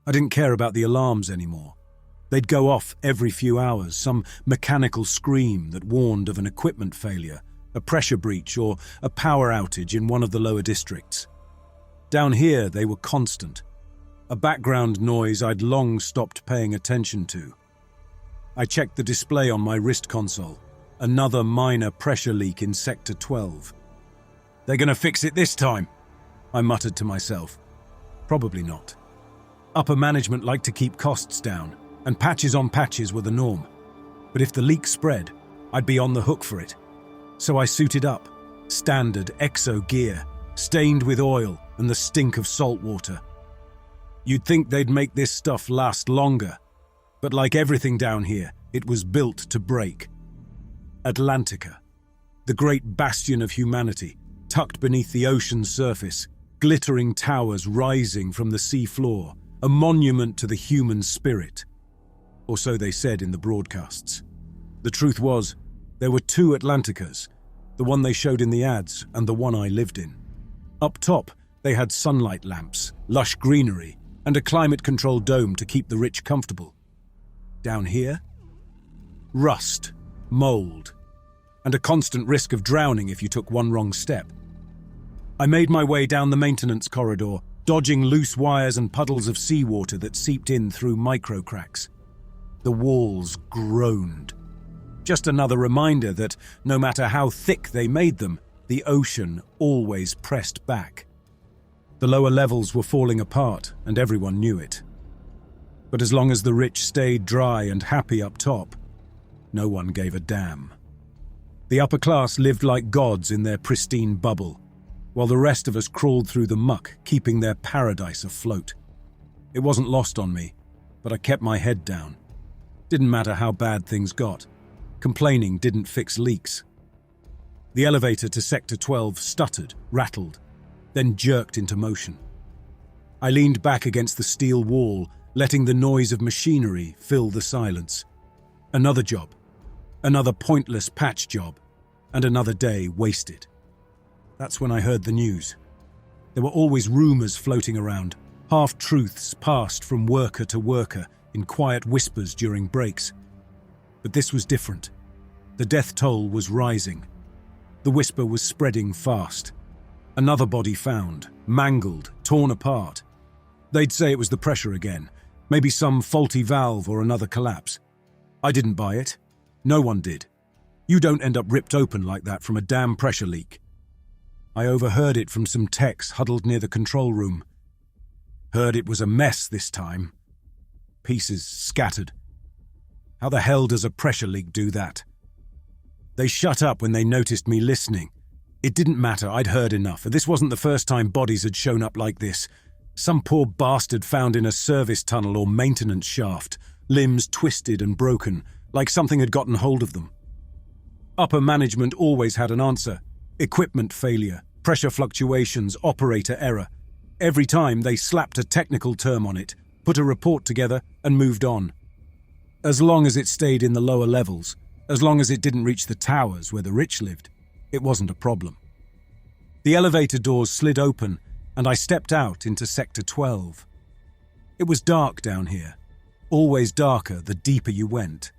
I didn't care about the alarms anymore. They'd go off every few hours, some mechanical scream that warned of an equipment failure, a pressure breach, or a power outage in one of the lower districts. Down here, they were constant, a background noise I'd long stopped paying attention to. I checked the display on my wrist console. Another minor pressure leak in Sector 12. "They're gonna fix it this time," I muttered to myself. Probably not. Upper management liked to keep costs down, and patches on patches were the norm. But if the leak spread, I'd be on the hook for it. So I suited up, standard exo gear, stained with oil and the stink of salt water. You'd think they'd make this stuff last longer, but like everything down here, it was built to break. Atlantica, the great bastion of humanity, tucked beneath the ocean's surface, glittering towers rising from the sea floor, a monument to the human spirit. Or so they said in the broadcasts. The truth was, there were two Atlanticas, the one they showed in the ads and the one I lived in. Up top, they had sunlight lamps, lush greenery, and a climate-controlled dome to keep the rich comfortable. Down here? Rust, mold, and a constant risk of drowning if you took one wrong step. I made my way down the maintenance corridor, dodging loose wires and puddles of seawater that seeped in through micro-cracks. The walls groaned. Just another reminder that, no matter how thick they made them, the ocean always pressed back. The lower levels were falling apart, and everyone knew it. But as long as the rich stayed dry and happy up top, no one gave a damn. The upper class lived like gods in their pristine bubble, while the rest of us crawled through the muck, keeping their paradise afloat. It wasn't lost on me, but I kept my head down. Didn't matter how bad things got. Complaining didn't fix leaks. The elevator to Sector 12 stuttered, rattled, then jerked into motion. I leaned back against the steel wall, letting the noise of machinery fill the silence. Another job, another pointless patch job, and another day wasted. That's when I heard the news. There were always rumors floating around, half-truths passed from worker to worker in quiet whispers during breaks. But this was different. The death toll was rising. The whisper was spreading fast. Another body found, mangled, torn apart. They'd say it was the pressure again, maybe some faulty valve or another collapse. I didn't buy it. No one did. You don't end up ripped open like that from a damn pressure leak. I overheard it from some techs huddled near the control room. Heard it was a mess this time. Pieces scattered. How the hell does a pressure leak do that? They shut up when they noticed me listening. It didn't matter, I'd heard enough, and this wasn't the first time bodies had shown up like this. Some poor bastard found in a service tunnel or maintenance shaft, limbs twisted and broken, like something had gotten hold of them. Upper management always had an answer. Equipment failure, pressure fluctuations, operator error. Every time they slapped a technical term on it, put a report together, and moved on. As long as it stayed in the lower levels, as long as it didn't reach the towers where the rich lived, it wasn't a problem. The elevator doors slid open, and I stepped out into Sector 12. It was dark down here, always darker the deeper you went.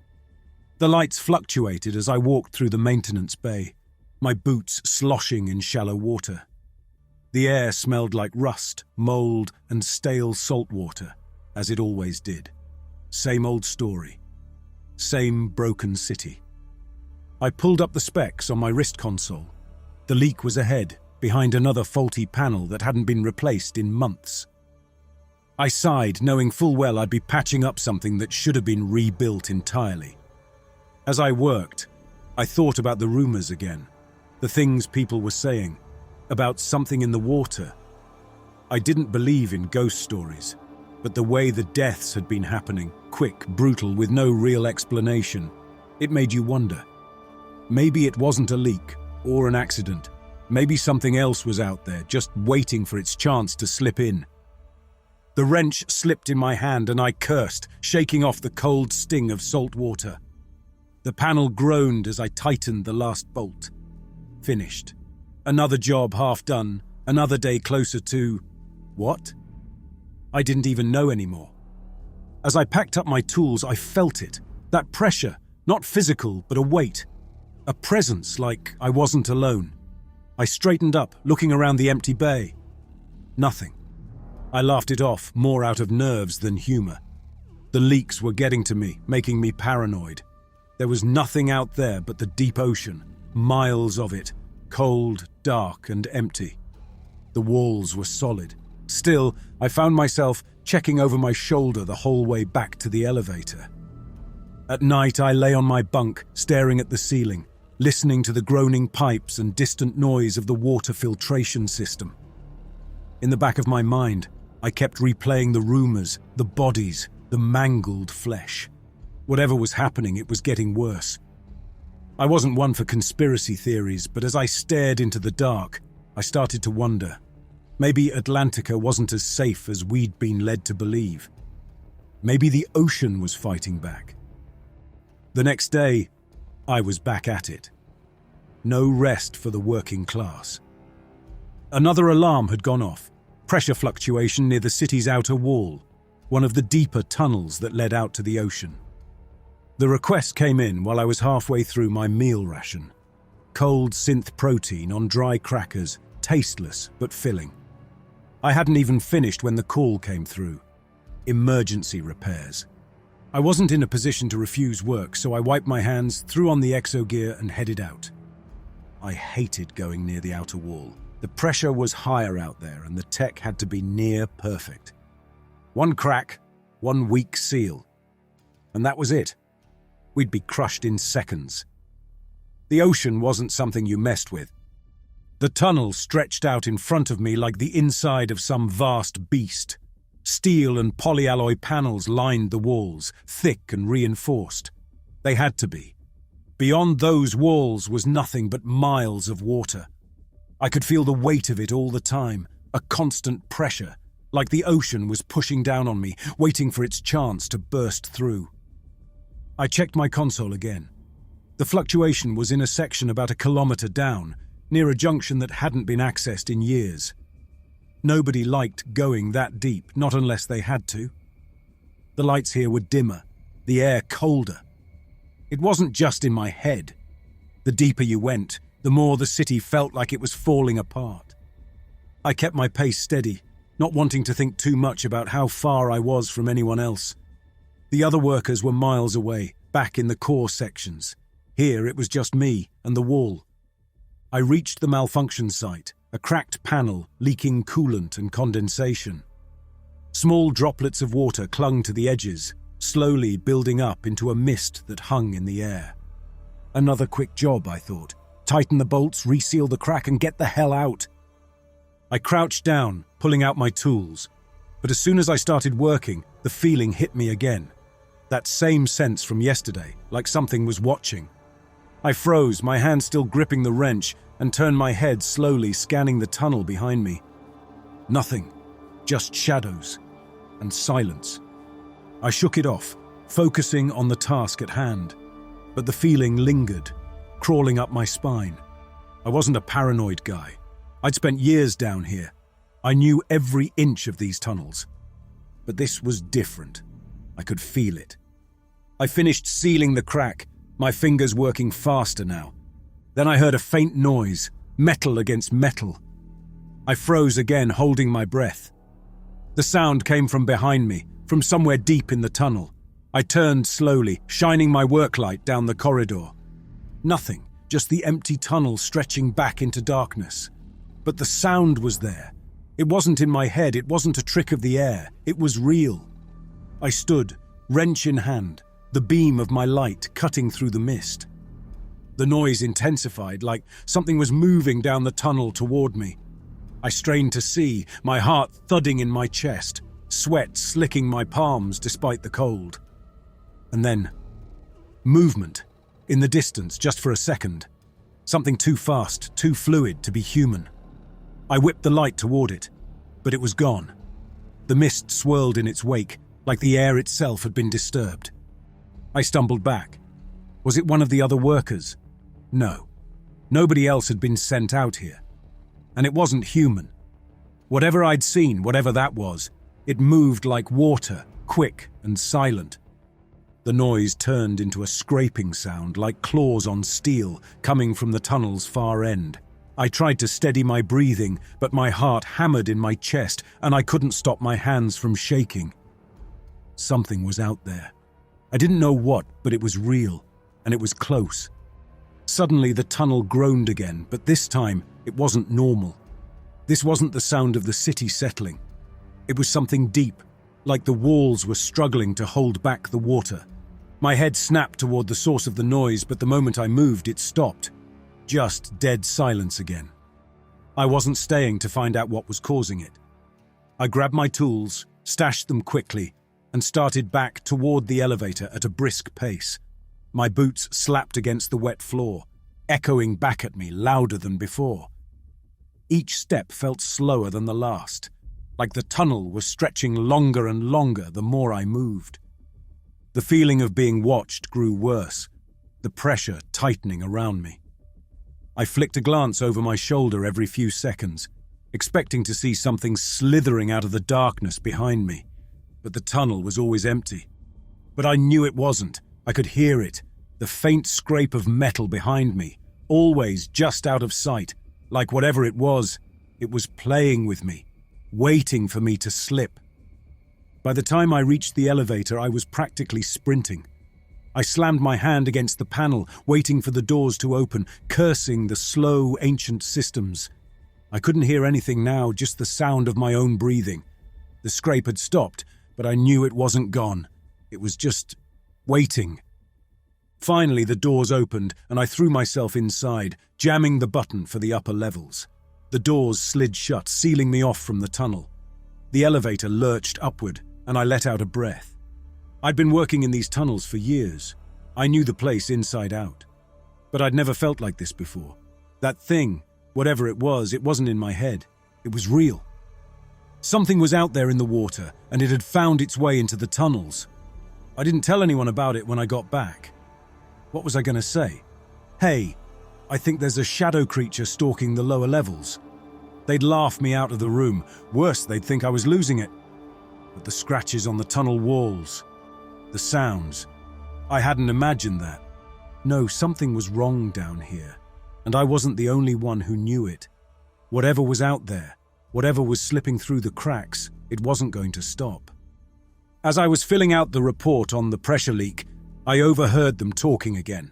The lights fluctuated as I walked through the maintenance bay, my boots sloshing in shallow water. The air smelled like rust, mold, and stale salt water, as it always did. Same old story. Same broken city. I pulled up the specs on my wrist console. The leak was ahead, behind another faulty panel that hadn't been replaced in months. I sighed, knowing full well I'd be patching up something that should have been rebuilt entirely. As I worked, I thought about the rumors again, the things people were saying, about something in the water. I didn't believe in ghost stories, but the way the deaths had been happening, quick, brutal, with no real explanation, it made you wonder. Maybe it wasn't a leak or an accident. Maybe something else was out there, just waiting for its chance to slip in. The wrench slipped in my hand and I cursed, shaking off the cold sting of salt water. The panel groaned as I tightened the last bolt. Finished. Another job half done, another day closer to... what? I didn't even know anymore. As I packed up my tools, I felt it. That pressure, not physical, but a weight. A presence, like I wasn't alone. I straightened up, looking around the empty bay. Nothing. I laughed it off, more out of nerves than humor. The leaks were getting to me, making me paranoid. There was nothing out there but the deep ocean, miles of it, cold, dark, and empty. The walls were solid. Still, I found myself checking over my shoulder the whole way back to the elevator. At night, I lay on my bunk, staring at the ceiling, listening to the groaning pipes and distant noise of the water filtration system. In the back of my mind, I kept replaying the rumors, the bodies, the mangled flesh. Whatever was happening, it was getting worse. I wasn't one for conspiracy theories, but as I stared into the dark, I started to wonder. Maybe Atlantica wasn't as safe as we'd been led to believe. Maybe the ocean was fighting back. The next day, I was back at it. No rest for the working class. Another alarm had gone off. Pressure fluctuation near the city's outer wall, one of the deeper tunnels that led out to the ocean. The request came in while I was halfway through my meal ration. Cold synth protein on dry crackers, tasteless but filling. I hadn't even finished when the call came through. Emergency repairs. I wasn't in a position to refuse work, so I wiped my hands, threw on the exogear, and headed out. I hated going near the outer wall. The pressure was higher out there, and the tech had to be near perfect. One crack, one weak seal. And that was it. We'd be crushed in seconds. The ocean wasn't something you messed with. The tunnel stretched out in front of me like the inside of some vast beast. Steel and polyalloy panels lined the walls, thick and reinforced. They had to be. Beyond those walls was nothing but miles of water. I could feel the weight of it all the time, a constant pressure, like the ocean was pushing down on me, waiting for its chance to burst through. I checked my console again. The fluctuation was in a section about 1 kilometer down, near a junction that hadn't been accessed in years. Nobody liked going that deep, not unless they had to. The lights here were dimmer, the air colder. It wasn't just in my head. The deeper you went, the more the city felt like it was falling apart. I kept my pace steady, not wanting to think too much about how far I was from anyone else. The other workers were miles away, back in the core sections. Here it was just me and the wall. I reached the malfunction site, a cracked panel leaking coolant and condensation. Small droplets of water clung to the edges, slowly building up into a mist that hung in the air. Another quick job, I thought. Tighten the bolts, reseal the crack, and get the hell out. I crouched down, pulling out my tools. But as soon as I started working, the feeling hit me again. That same sense from yesterday, like something was watching. I froze, my hand still gripping the wrench, and turned my head slowly, scanning the tunnel behind me. Nothing, just shadows and silence. I shook it off, focusing on the task at hand. But the feeling lingered, crawling up my spine. I wasn't a paranoid guy. I'd spent years down here. I knew every inch of these tunnels. But this was different. I could feel it. I finished sealing the crack, my fingers working faster now. Then I heard a faint noise, metal against metal. I froze again, holding my breath. The sound came from behind me, from somewhere deep in the tunnel. I turned slowly, shining my work light down the corridor. Nothing, just the empty tunnel stretching back into darkness. But the sound was there. It wasn't in my head, it wasn't a trick of the air, it was real. I stood, wrench in hand, the beam of my light cutting through the mist. The noise intensified, like something was moving down the tunnel toward me. I strained to see, my heart thudding in my chest, sweat slicking my palms despite the cold. And then, movement, in the distance just for a second. Something too fast, too fluid to be human. I whipped the light toward it, but it was gone. The mist swirled in its wake, like the air itself had been disturbed. I stumbled back. Was it one of the other workers? No. Nobody else had been sent out here. And it wasn't human. Whatever I'd seen, whatever that was, it moved like water, quick and silent. The noise turned into a scraping sound like claws on steel coming from the tunnel's far end. I tried to steady my breathing, but my heart hammered in my chest and I couldn't stop my hands from shaking. Something was out there. I didn't know what, but it was real, and it was close. Suddenly the tunnel groaned again, but this time it wasn't normal. This wasn't the sound of the city settling. It was something deep, like the walls were struggling to hold back the water. My head snapped toward the source of the noise, but the moment I moved, it stopped. Just dead silence again. I wasn't staying to find out what was causing it. I grabbed my tools, stashed them quickly, and started back toward the elevator at a brisk pace. My boots slapped against the wet floor, echoing back at me louder than before. Each step felt slower than the last, like the tunnel was stretching longer and longer the more I moved. The feeling of being watched grew worse, the pressure tightening around me. I flicked a glance over my shoulder every few seconds, expecting to see something slithering out of the darkness behind me, but the tunnel was always empty. But I knew it wasn't. I could hear it, the faint scrape of metal behind me, always just out of sight, like whatever it was playing with me, waiting for me to slip. By the time I reached the elevator, I was practically sprinting. I slammed my hand against the panel, waiting for the doors to open, cursing the slow, ancient systems. I couldn't hear anything now, just the sound of my own breathing. The scrape had stopped, but I knew it wasn't gone. It was just waiting. Finally, the doors opened, and I threw myself inside, jamming the button for the upper levels. The doors slid shut, sealing me off from the tunnel. The elevator lurched upward, and I let out a breath. I'd been working in these tunnels for years. I knew the place inside out. But I'd never felt like this before. That thing, whatever it wasn't in my head. It was real. Something was out there in the water, and it had found its way into the tunnels. I didn't tell anyone about it when I got back. What was I going to say? Hey, I think there's a shadow creature stalking the lower levels. They'd laugh me out of the room. Worse, they'd think I was losing it. But the scratches on the tunnel walls, the sounds, I hadn't imagined that. No, something was wrong down here, and I wasn't the only one who knew it. Whatever was out there, whatever was slipping through the cracks, it wasn't going to stop. As I was filling out the report on the pressure leak, I overheard them talking again.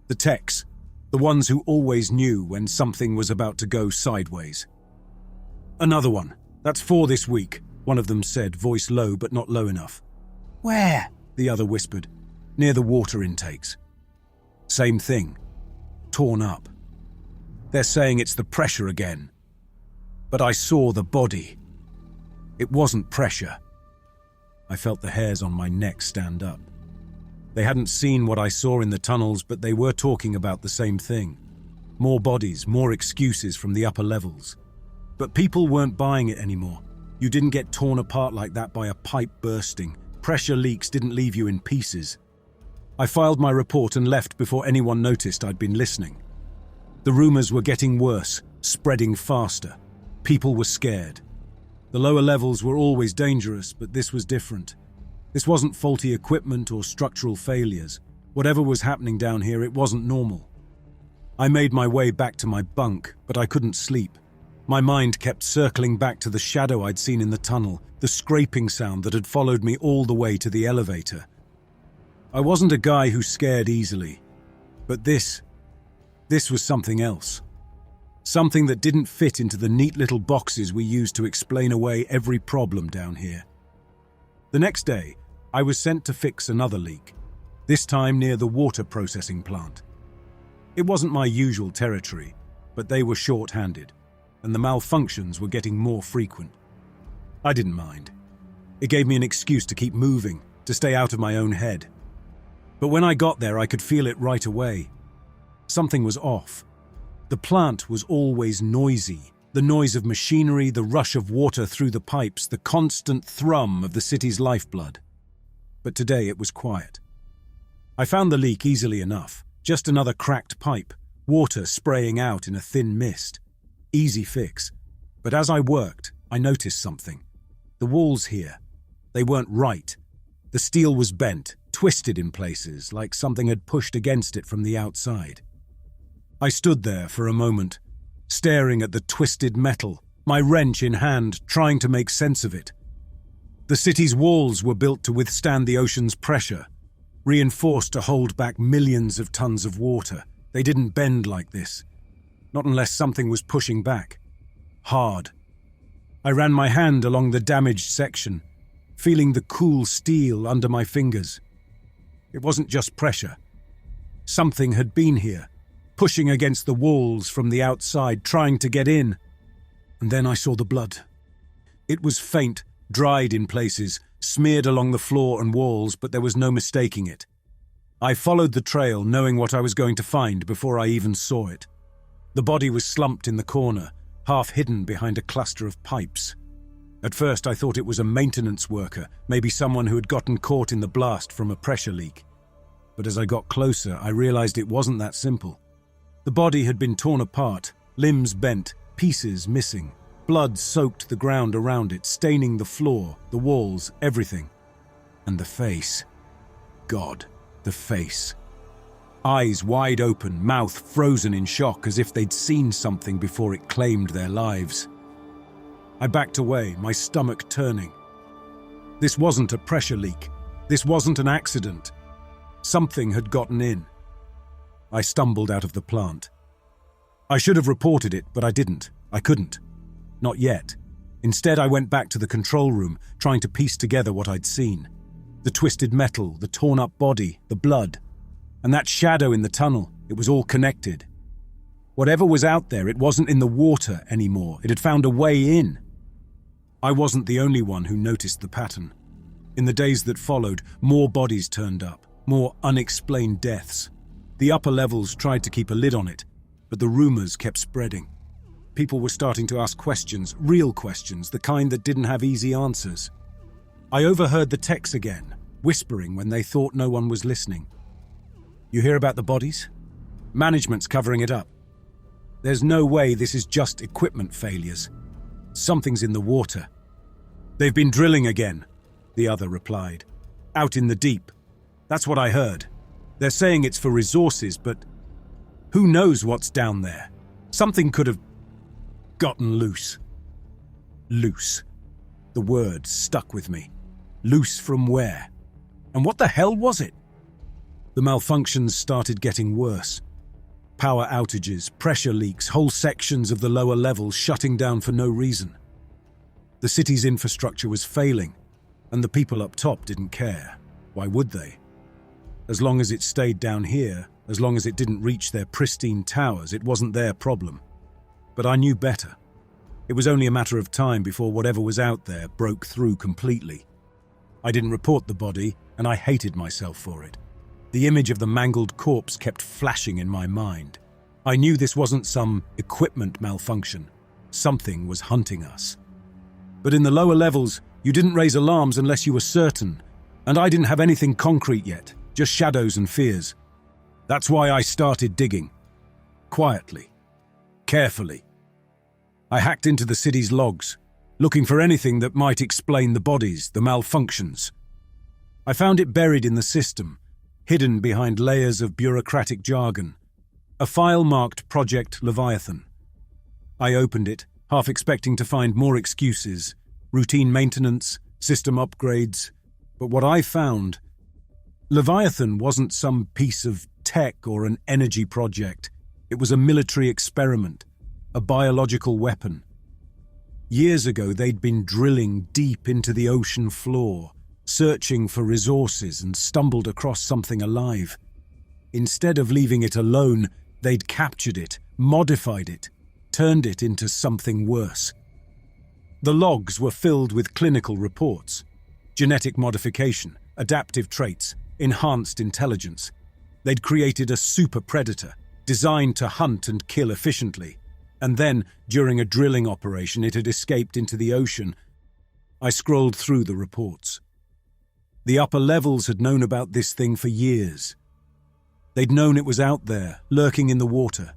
The techs, the ones who always knew when something was about to go sideways. Another one. That's 4 this week, one of them said, voice low but not low enough. Where? The other whispered. Near the water intakes. Same thing. Torn up. They're saying it's the pressure again. But I saw the body. It wasn't pressure. I felt the hairs on my neck stand up. They hadn't seen what I saw in the tunnels, but they were talking about the same thing. More bodies, more excuses from the upper levels. But people weren't buying it anymore. You didn't get torn apart like that by a pipe bursting. Pressure leaks didn't leave you in pieces. I filed my report and left before anyone noticed I'd been listening. The rumors were getting worse, spreading faster. People were scared. The lower levels were always dangerous, but this was different. This wasn't faulty equipment or structural failures. Whatever was happening down here, it wasn't normal. I made my way back to my bunk, but I couldn't sleep. My mind kept circling back to the shadow I'd seen in the tunnel, the scraping sound that had followed me all the way to the elevator. I wasn't a guy who scared easily, but this was something else. Something that didn't fit into the neat little boxes we use to explain away every problem down here. The next day, I was sent to fix another leak, this time near the water processing plant. It wasn't my usual territory, but they were short-handed, and the malfunctions were getting more frequent. I didn't mind. It gave me an excuse to keep moving, to stay out of my own head. But when I got there, I could feel it right away. Something was off. The plant was always noisy. The noise of machinery, the rush of water through the pipes, the constant thrum of the city's lifeblood. But today it was quiet. I found the leak easily enough. Just another cracked pipe, water spraying out in a thin mist. Easy fix. But as I worked, I noticed something. The walls here. They weren't right. The steel was bent, twisted in places, like something had pushed against it from the outside. I stood there for a moment, staring at the twisted metal, my wrench in hand, trying to make sense of it. The city's walls were built to withstand the ocean's pressure, reinforced to hold back millions of tons of water. They didn't bend like this, not unless something was pushing back. Hard. I ran my hand along the damaged section, feeling the cool steel under my fingers. It wasn't just pressure. Something had been here, pushing against the walls from the outside, trying to get in. And then I saw the blood. It was faint, dried in places, smeared along the floor and walls, but there was no mistaking it. I followed the trail, knowing what I was going to find before I even saw it. The body was slumped in the corner, half hidden behind a cluster of pipes. At first I thought it was a maintenance worker, maybe someone who had gotten caught in the blast from a pressure leak. But as I got closer, I realized it wasn't that simple. The body had been torn apart, limbs bent, pieces missing. Blood soaked the ground around it, staining the floor, the walls, everything. And the face. God, the face. Eyes wide open, mouth frozen in shock, as if they'd seen something before it claimed their lives. I backed away, my stomach turning. This wasn't a pressure leak. This wasn't an accident. Something had gotten in. I stumbled out of the plant. I should have reported it, but I didn't. I couldn't. Not yet. Instead, I went back to the control room, trying to piece together what I'd seen. The twisted metal, the torn-up body, the blood. And that shadow in the tunnel, it was all connected. Whatever was out there, it wasn't in the water anymore. It had found a way in. I wasn't the only one who noticed the pattern. In the days that followed, more bodies turned up, more unexplained deaths. The upper levels tried to keep a lid on it, but the rumors kept spreading. People were starting to ask questions, real questions, the kind that didn't have easy answers. I overheard the techs again, whispering when they thought no one was listening. You hear about the bodies? Management's covering it up. There's no way this is just equipment failures. Something's in the water. They've been drilling again, the other replied. Out in the deep. That's what I heard. They're saying it's for resources, but who knows what's down there? Something could have gotten loose. Loose. The word stuck with me. Loose from where? And what the hell was it? The malfunctions started getting worse. Power outages, pressure leaks, whole sections of the lower levels shutting down for no reason. The city's infrastructure was failing, and the people up top didn't care. Why would they? As long as it stayed down here, as long as it didn't reach their pristine towers, it wasn't their problem. But I knew better. It was only a matter of time before whatever was out there broke through completely. I didn't report the body, and I hated myself for it. The image of the mangled corpse kept flashing in my mind. I knew this wasn't some equipment malfunction. Something was hunting us. But in the lower levels, you didn't raise alarms unless you were certain, and I didn't have anything concrete yet, just shadows and fears. That's why I started digging. Quietly. Carefully. I hacked into the city's logs, looking for anything that might explain the bodies, the malfunctions. I found it buried in the system, hidden behind layers of bureaucratic jargon. A file marked Project Leviathan. I opened it, half expecting to find more excuses, routine maintenance, system upgrades. But what I found, Leviathan wasn't some piece of tech or an energy project. It was a military experiment, a biological weapon. Years ago, they'd been drilling deep into the ocean floor, searching for resources, and stumbled across something alive. Instead of leaving it alone, they'd captured it, modified it, turned it into something worse. The logs were filled with clinical reports, genetic modification, adaptive traits, enhanced intelligence. They'd created a super predator, designed to hunt and kill efficiently. And then, during a drilling operation, it had escaped into the ocean. I scrolled through the reports. The upper levels had known about this thing for years. They'd known it was out there, lurking in the water.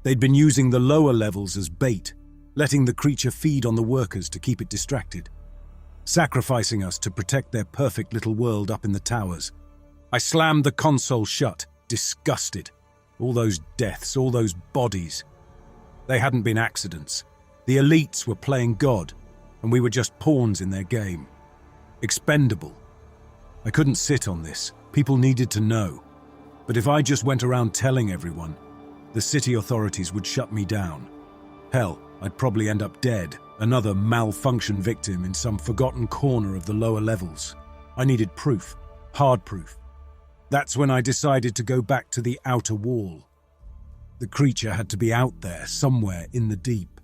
They'd been using the lower levels as bait, letting the creature feed on the workers to keep it distracted. sacrificing us to protect their perfect little world up in the towers. I slammed the console shut, disgusted. All those deaths, all those bodies. They hadn't been accidents. The elites were playing God, and we were just pawns in their game. Expendable. I couldn't sit on this. People needed to know. But if I just went around telling everyone, the city authorities would shut me down. Hell, I'd probably end up dead, another malfunction victim in some forgotten corner of the lower levels. I needed proof, hard proof. That's when I decided to go back to the outer wall. The creature had to be out there, somewhere in the deep.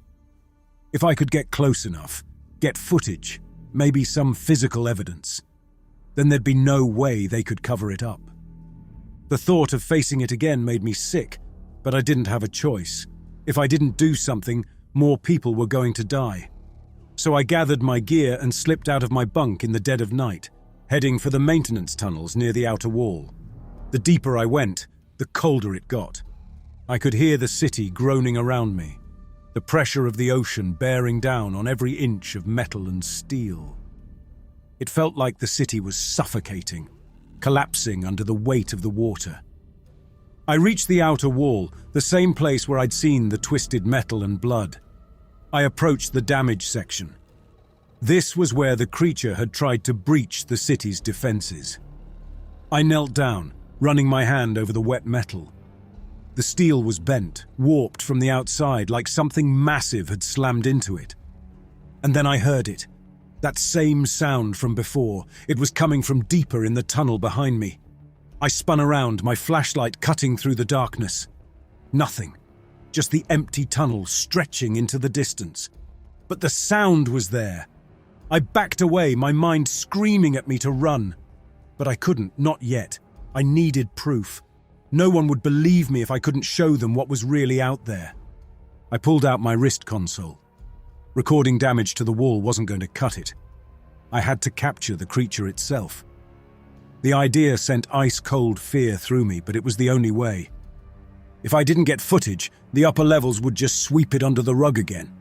If I could get close enough, get footage, maybe some physical evidence, then there'd be no way they could cover it up. The thought of facing it again made me sick, but I didn't have a choice. If I didn't do something, more people were going to die. So I gathered my gear and slipped out of my bunk in the dead of night, heading for the maintenance tunnels near the outer wall. The deeper I went, the colder it got. I could hear the city groaning around me, the pressure of the ocean bearing down on every inch of metal and steel. It felt like the city was suffocating, collapsing under the weight of the water. I reached the outer wall, the same place where I'd seen the twisted metal and blood. I approached the damage section. This was where the creature had tried to breach the city's defenses. I knelt down, running my hand over the wet metal. The steel was bent, warped from the outside like something massive had slammed into it. And then I heard it. That same sound from before. It was coming from deeper in the tunnel behind me. I spun around, my flashlight cutting through the darkness. Nothing. Just the empty tunnel stretching into the distance. But the sound was there. I backed away, my mind screaming at me to run. But I couldn't, not yet. I needed proof. No one would believe me if I couldn't show them what was really out there. I pulled out my wrist console. Recording damage to the wall wasn't going to cut it. I had to capture the creature itself. The idea sent ice-cold fear through me, but it was the only way. If I didn't get footage, the upper levels would just sweep it under the rug again.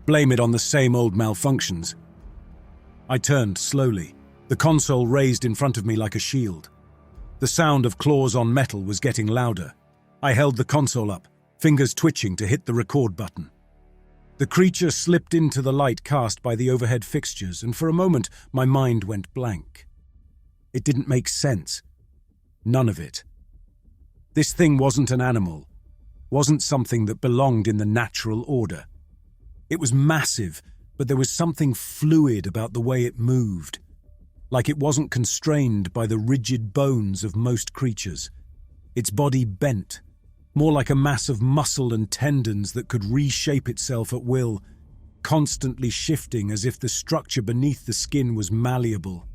Blame it on the same old malfunctions. I turned slowly, the console raised in front of me like a shield. The sound of claws on metal was getting louder. I held the console up, fingers twitching to hit the record button. The creature slipped into the light cast by the overhead fixtures, and for a moment my mind went blank. It didn't make sense. None of it. This thing wasn't an animal, wasn't something that belonged in the natural order. It was massive, but there was something fluid about the way it moved, like it wasn't constrained by the rigid bones of most creatures. Its body bent, more like a mass of muscle and tendons that could reshape itself at will, constantly shifting as if the structure beneath the skin was malleable.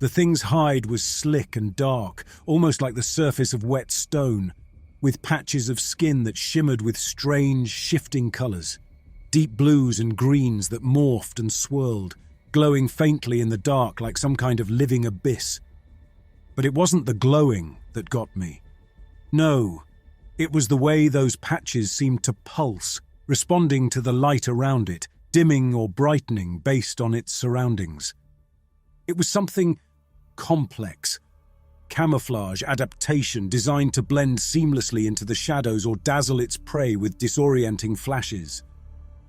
The thing's hide was slick and dark, almost like the surface of wet stone, with patches of skin that shimmered with strange, shifting colors, deep blues and greens that morphed and swirled, glowing faintly in the dark like some kind of living abyss. But it wasn't the glowing that got me. No, it was the way those patches seemed to pulse, responding to the light around it, dimming or brightening based on its surroundings. It was something complex, camouflage, adaptation designed to blend seamlessly into the shadows or dazzle its prey with disorienting flashes.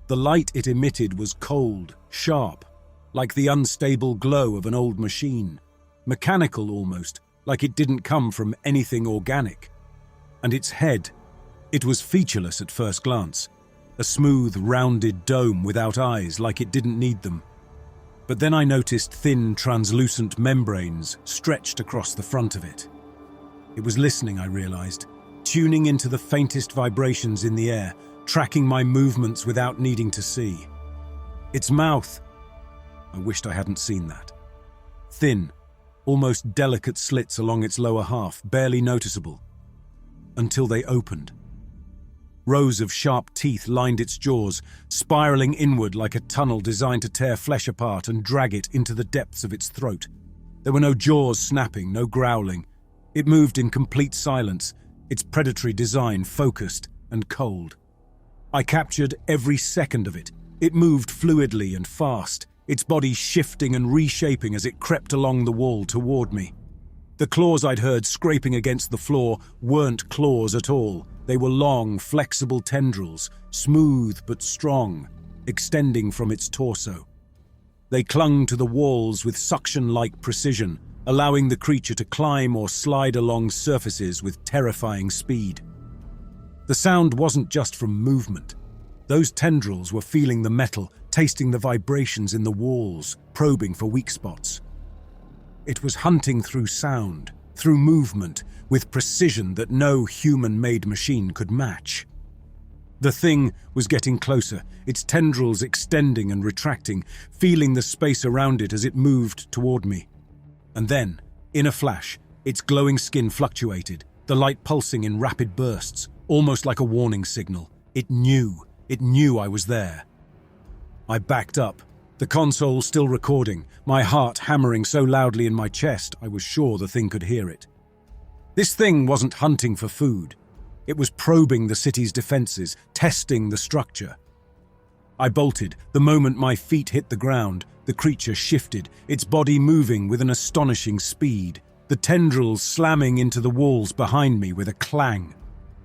The light it emitted was cold, sharp, like the unstable glow of an old machine, mechanical almost, like it didn't come from anything organic. And its head, it was featureless at first glance, a smooth, rounded dome without eyes, like it didn't need them. But then I noticed thin, translucent membranes stretched across the front of it. It was listening, I realized, tuning into the faintest vibrations in the air, tracking my movements without needing to see. Its mouth, I wished I hadn't seen that. Thin, almost delicate slits along its lower half, barely noticeable, until they opened. Rows of sharp teeth lined its jaws, spiraling inward like a tunnel designed to tear flesh apart and drag it into the depths of its throat. There were no jaws snapping, no growling. It moved in complete silence, its predatory design focused and cold. I captured every second of it. It moved fluidly and fast, its body shifting and reshaping as it crept along the wall toward me. The claws I'd heard scraping against the floor weren't claws at all. They were long, flexible tendrils, smooth but strong, extending from its torso. They clung to the walls with suction-like precision, allowing the creature to climb or slide along surfaces with terrifying speed. The sound wasn't just from movement. Those tendrils were feeling the metal, tasting the vibrations in the walls, probing for weak spots. It was hunting through sound, through movement, with precision that no human-made machine could match. The thing was getting closer, its tendrils extending and retracting, feeling the space around it as it moved toward me. And then, in a flash, its glowing skin fluctuated, the light pulsing in rapid bursts, almost like a warning signal. It knew I was there. I backed up, the console still recording, my heart hammering so loudly in my chest I was sure the thing could hear it. This thing wasn't hunting for food. It was probing the city's defenses, testing the structure. I bolted. The moment my feet hit the ground, the creature shifted, its body moving with an astonishing speed, the tendrils slamming into the walls behind me with a clang.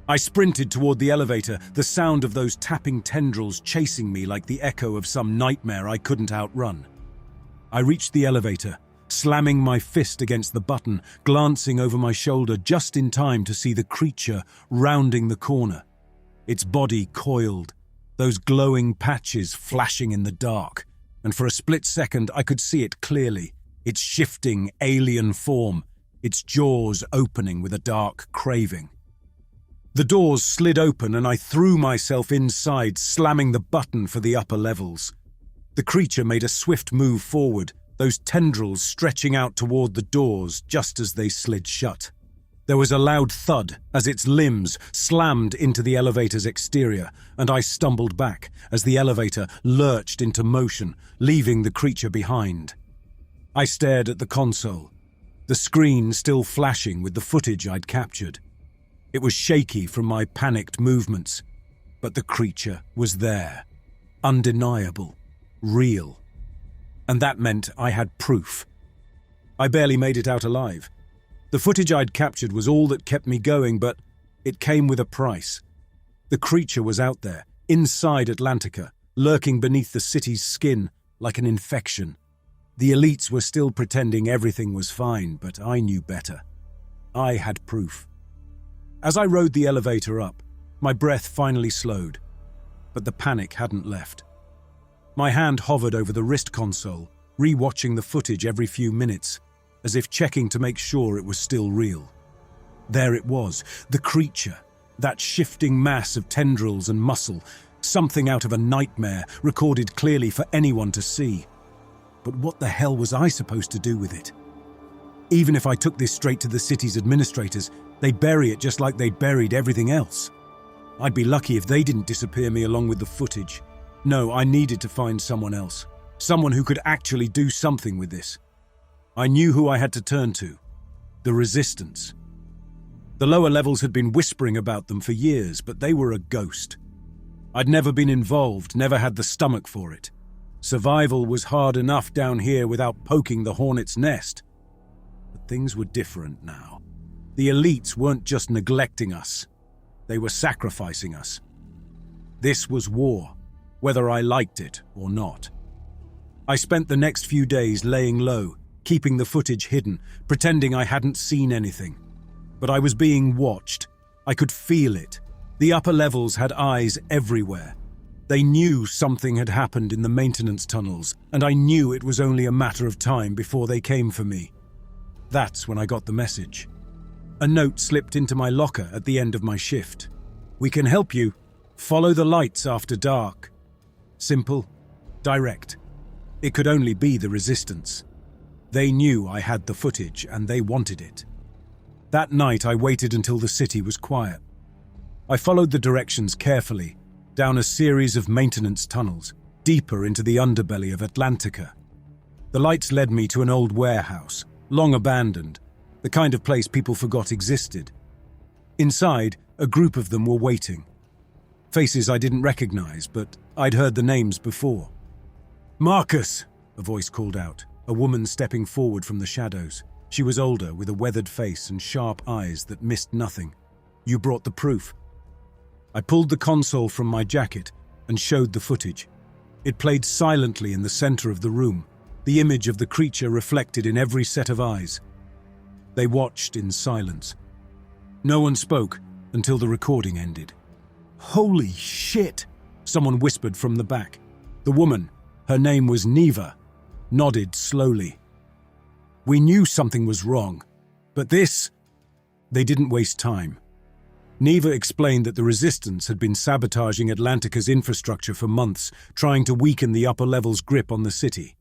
I sprinted toward the elevator, the sound of those tapping tendrils chasing me like the echo of some nightmare I couldn't outrun. I reached the elevator, slamming my fist against the button, glancing over my shoulder just in time to see the creature rounding the corner. Its body coiled, those glowing patches flashing in the dark, and for a split second I could see it clearly, its shifting alien form, its jaws opening with a dark craving. The doors slid open and I threw myself inside, slamming the button for the upper levels. The creature made a swift move forward, those tendrils stretching out toward the doors just as they slid shut. There was a loud thud as its limbs slammed into the elevator's exterior, and I stumbled back as the elevator lurched into motion, leaving the creature behind. I stared at the console, the screen still flashing with the footage I'd captured. It was shaky from my panicked movements, but the creature was there, undeniable, real. And that meant I had proof. I barely made it out alive. The footage I'd captured was all that kept me going, but it came with a price. The creature was out there, inside Atlantica, lurking beneath the city's skin like an infection. The elites were still pretending everything was fine, but I knew better. I had proof. As I rode the elevator up, my breath finally slowed, but the panic hadn't left. My hand hovered over the wrist console, re-watching the footage every few minutes, as if checking to make sure it was still real. There it was, the creature, that shifting mass of tendrils and muscle, something out of a nightmare, recorded clearly for anyone to see. But what the hell was I supposed to do with it? Even if I took this straight to the city's administrators, they'd bury it just like they'd buried everything else. I'd be lucky if they didn't disappear me along with the footage. No, I needed to find someone else. Someone who could actually do something with this. I knew who I had to turn to. The Resistance. The lower levels had been whispering about them for years, but they were a ghost. I'd never been involved, never had the stomach for it. Survival was hard enough down here without poking the hornet's nest. But things were different now. The elites weren't just neglecting us. They were sacrificing us. This was war, whether I liked it or not. I spent the next few days laying low, keeping the footage hidden, pretending I hadn't seen anything. But I was being watched. I could feel it. The upper levels had eyes everywhere. They knew something had happened in the maintenance tunnels, and I knew it was only a matter of time before they came for me. That's when I got the message. A note slipped into my locker at the end of my shift. "We can help you. Follow the lights after dark." Simple, direct. It could only be the Resistance. They knew I had the footage and they wanted it. That night I waited until the city was quiet. I followed the directions carefully, down a series of maintenance tunnels, deeper into the underbelly of Atlantica. The lights led me to an old warehouse, long abandoned, the kind of place people forgot existed. Inside, a group of them were waiting. Faces I didn't recognize, but I'd heard the names before. "Marcus," a voice called out, a woman stepping forward from the shadows. She was older, with a weathered face and sharp eyes that missed nothing. "You brought the proof." I pulled the console from my jacket and showed the footage. It played silently in the center of the room, the image of the creature reflected in every set of eyes. They watched in silence. No one spoke until the recording ended. "Holy shit!" someone whispered from the back. The woman, her name was Neva, nodded slowly. "We knew something was wrong, but this..." They didn't waste time. Neva explained that the Resistance had been sabotaging Atlantica's infrastructure for months, trying to weaken the upper level's grip on the city.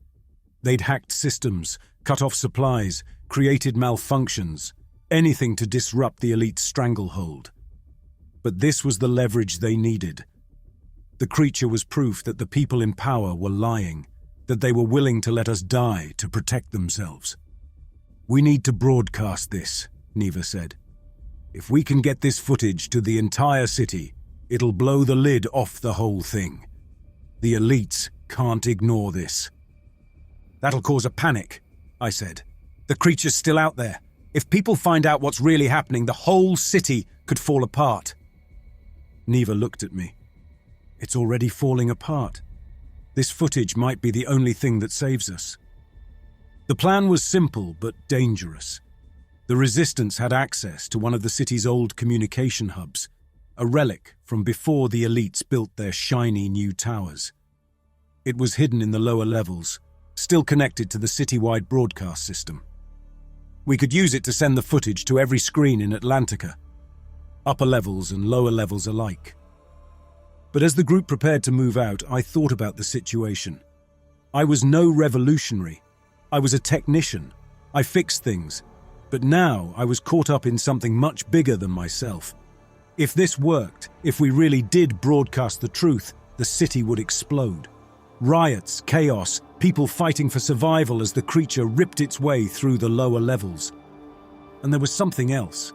They'd hacked systems, cut off supplies, created malfunctions, anything to disrupt the elite's stranglehold. But this was the leverage they needed. The creature was proof that the people in power were lying, that they were willing to let us die to protect themselves. "We need to broadcast this," Neva said. "If we can get this footage to the entire city, it'll blow the lid off the whole thing. The elites can't ignore this." "That'll cause a panic," I said. "The creature's still out there. If people find out what's really happening, the whole city could fall apart." Neva looked at me. "It's already falling apart. This footage might be the only thing that saves us." The plan was simple but dangerous. The Resistance had access to one of the city's old communication hubs, a relic from before the elites built their shiny new towers. It was hidden in the lower levels, still connected to the citywide broadcast system. We could use it to send the footage to every screen in Atlantica, upper levels and lower levels alike. But as the group prepared to move out, I thought about the situation. I was no revolutionary. I was a technician. I fixed things. But now I was caught up in something much bigger than myself. If this worked, if we really did broadcast the truth, the city would explode. Riots, chaos, people fighting for survival as the creature ripped its way through the lower levels. And there was something else.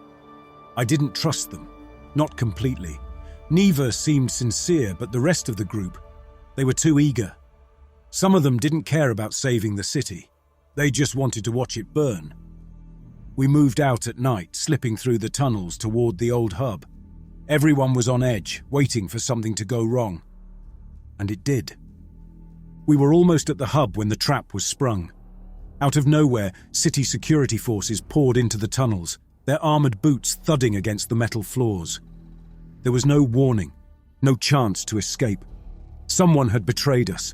I didn't trust them. Not completely. Neva seemed sincere, but the rest of the group, they were too eager. Some of them didn't care about saving the city. They just wanted to watch it burn. We moved out at night, slipping through the tunnels toward the old hub. Everyone was on edge, waiting for something to go wrong. And it did. We were almost at the hub when the trap was sprung. Out of nowhere, city security forces poured into the tunnels, their armored boots thudding against the metal floors. There was no warning, no chance to escape. Someone had betrayed us.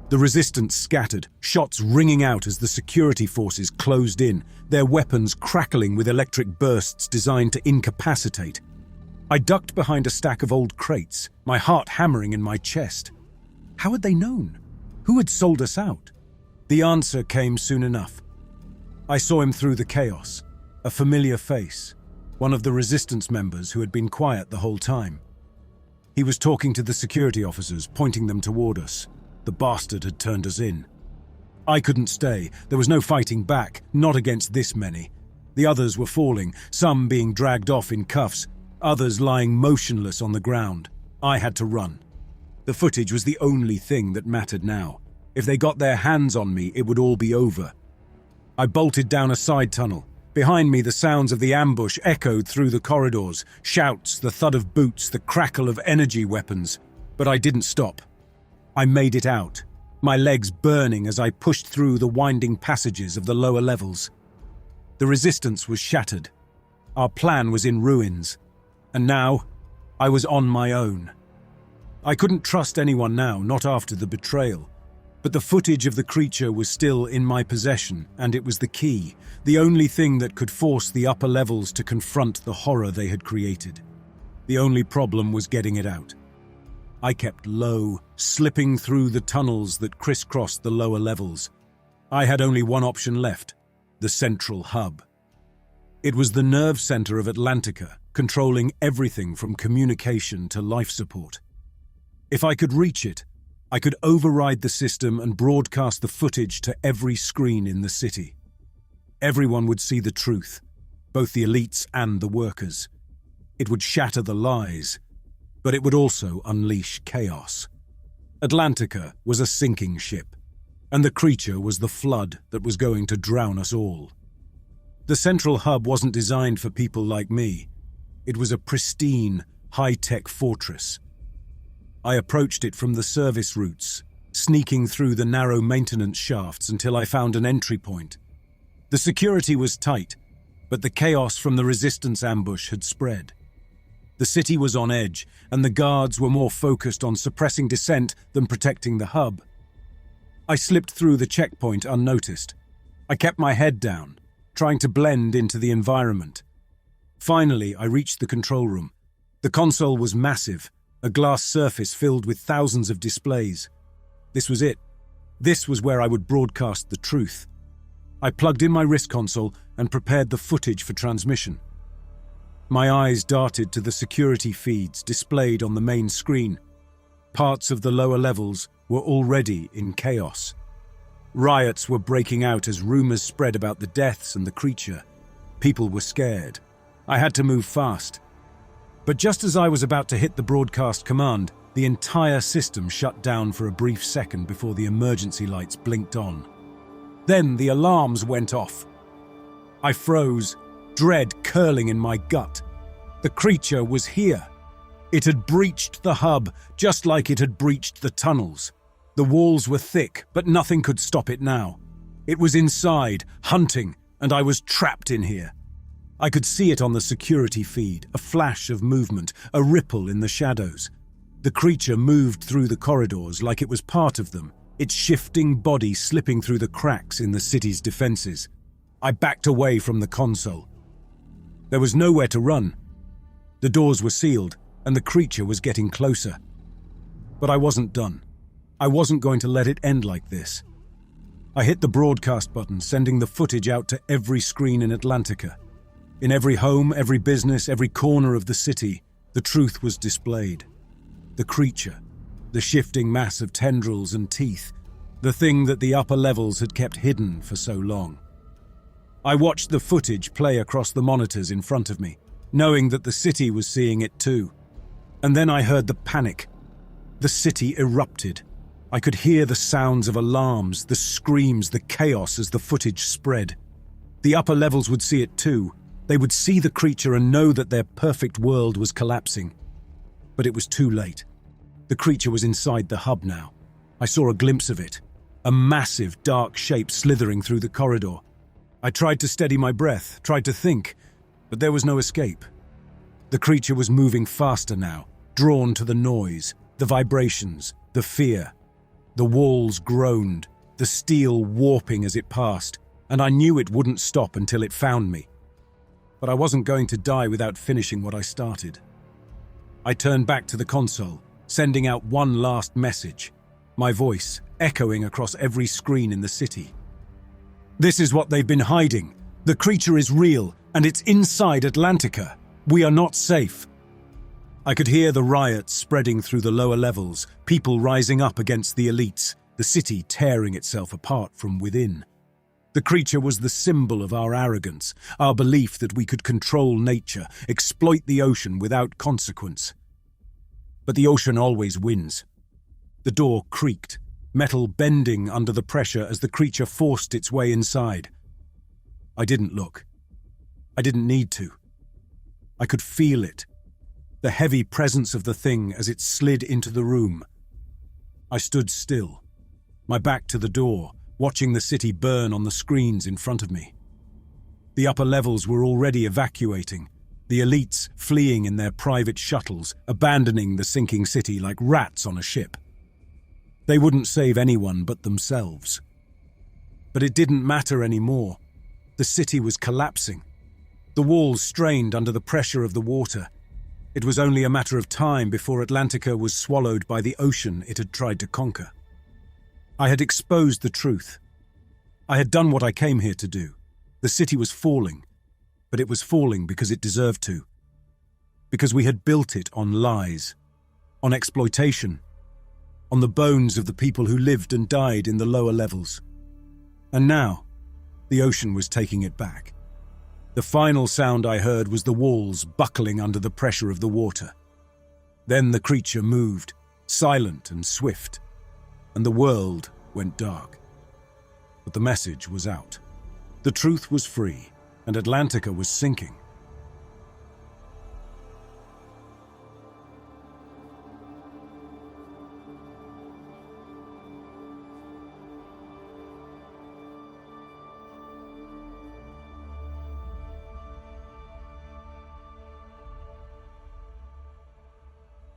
The Resistance scattered, shots ringing out as the security forces closed in, their weapons crackling with electric bursts designed to incapacitate. I ducked behind a stack of old crates, my heart hammering in my chest. How had they known? Who had sold us out? The answer came soon enough. I saw him through the chaos, a familiar face, one of the Resistance members who had been quiet the whole time. He was talking to the security officers, pointing them toward us. The bastard had turned us in. I couldn't stay. There was no fighting back, not against this many. The others were falling, some being dragged off in cuffs, others lying motionless on the ground. I had to run. The footage was the only thing that mattered now. If they got their hands on me, it would all be over. I bolted down a side tunnel. Behind me, the sounds of the ambush echoed through the corridors, shouts, the thud of boots, the crackle of energy weapons. But I didn't stop. I made it out, my legs burning as I pushed through the winding passages of the lower levels. The Resistance was shattered. Our plan was in ruins. And now, I was on my own. I couldn't trust anyone now, not after the betrayal. But the footage of the creature was still in my possession, and it was the key, the only thing that could force the upper levels to confront the horror they had created. The only problem was getting it out. I kept low, slipping through the tunnels that crisscrossed the lower levels. I had only one option left, the central hub. It was the nerve center of Atlantica, controlling everything from communication to life support. If I could reach it, I could override the system and broadcast the footage to every screen in the city. Everyone would see the truth, both the elites and the workers. It would shatter the lies, but it would also unleash chaos. Atlantica was a sinking ship, and the creature was the flood that was going to drown us all. The central hub wasn't designed for people like me. It was a pristine, high-tech fortress. I approached it from the service routes, sneaking through the narrow maintenance shafts until I found an entry point. The security was tight, but the chaos from the resistance ambush had spread. The city was on edge, and the guards were more focused on suppressing dissent than protecting the hub. I slipped through the checkpoint unnoticed. I kept my head down, trying to blend into the environment. Finally, I reached the control room. The console was massive, a glass surface filled with thousands of displays. This was it. This was where I would broadcast the truth. I plugged in my wrist console and prepared the footage for transmission. My eyes darted to the security feeds displayed on the main screen. Parts of the lower levels were already in chaos. Riots were breaking out as rumors spread about the deaths and the creature. People were scared. I had to move fast. But just as I was about to hit the broadcast command, the entire system shut down for a brief second before the emergency lights blinked on. Then the alarms went off. I froze, dread curling in my gut. The creature was here. It had breached the hub, just like it had breached the tunnels. The walls were thick, but nothing could stop it now. It was inside, hunting, and I was trapped in here. I could see it on the security feed, a flash of movement, a ripple in the shadows. The creature moved through the corridors like it was part of them, its shifting body slipping through the cracks in the city's defenses. I backed away from the console. There was nowhere to run. The doors were sealed, and the creature was getting closer. But I wasn't done. I wasn't going to let it end like this. I hit the broadcast button, sending the footage out to every screen in Atlantica. In every home, every business, every corner of the city, the truth was displayed. The creature, the shifting mass of tendrils and teeth, the thing that the upper levels had kept hidden for so long. I watched the footage play across the monitors in front of me, knowing that the city was seeing it too. And then I heard the panic. The city erupted. I could hear the sounds of alarms, the screams, the chaos as the footage spread. The upper levels would see it too. They would see the creature and know that their perfect world was collapsing. But it was too late. The creature was inside the hub now. I saw a glimpse of it, a massive dark shape slithering through the corridor. I tried to steady my breath, tried to think, but there was no escape. The creature was moving faster now, drawn to the noise, the vibrations, the fear. The walls groaned, the steel warping as it passed, and I knew it wouldn't stop until it found me. But I wasn't going to die without finishing what I started. I turned back to the console, sending out one last message, my voice echoing across every screen in the city. This is what they've been hiding. The creature is real, and it's inside Atlantica. We are not safe. I could hear the riots spreading through the lower levels, people rising up against the elites, the city tearing itself apart from within. The creature was the symbol of our arrogance, our belief that we could control nature, exploit the ocean without consequence. But the ocean always wins. The door creaked, metal bending under the pressure as the creature forced its way inside. I didn't look. I didn't need to. I could feel it, the heavy presence of the thing as it slid into the room. I stood still, my back to the door, watching the city burn on the screens in front of me. The upper levels were already evacuating, the elites fleeing in their private shuttles, abandoning the sinking city like rats on a ship. They wouldn't save anyone but themselves. But it didn't matter anymore. The city was collapsing. The walls strained under the pressure of the water. It was only a matter of time before Atlantica was swallowed by the ocean it had tried to conquer. I had exposed the truth. I had done what I came here to do. The city was falling, but it was falling because it deserved to. Because we had built it on lies, on exploitation, on the bones of the people who lived and died in the lower levels. And now, the ocean was taking it back. The final sound I heard was the walls buckling under the pressure of the water. Then the creature moved, silent and swift, and the world went dark. But the message was out. The truth was free, and Atlantica was sinking.